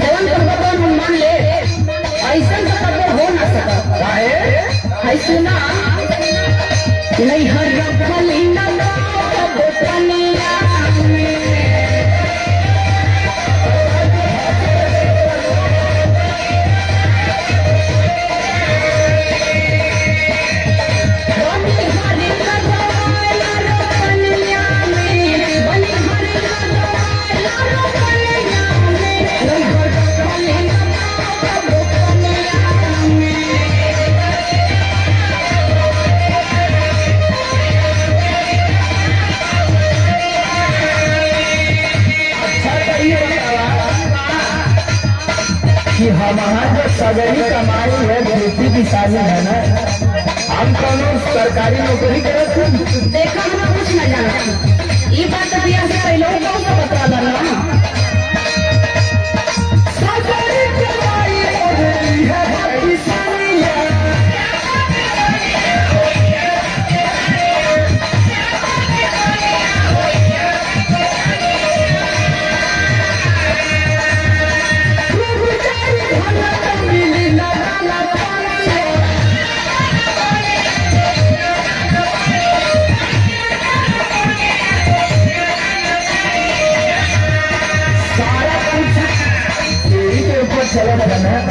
जवन भगवान हम मान ले ऐसा तो कबो हो ना सकता काहे है सुना नहीं हर रखली ना कबो पनिया कि हमारा जो सगरी कमाई है खेती किसानी है ना, हम कोनो सरकारी नौकरी करत हन। देखा हम कुछ न जानते ये बात अभी से पहले कौन सा बता दला सरकारी कमाई है किसानी है। सारा कुछ यही के ऊपर चला जाना है।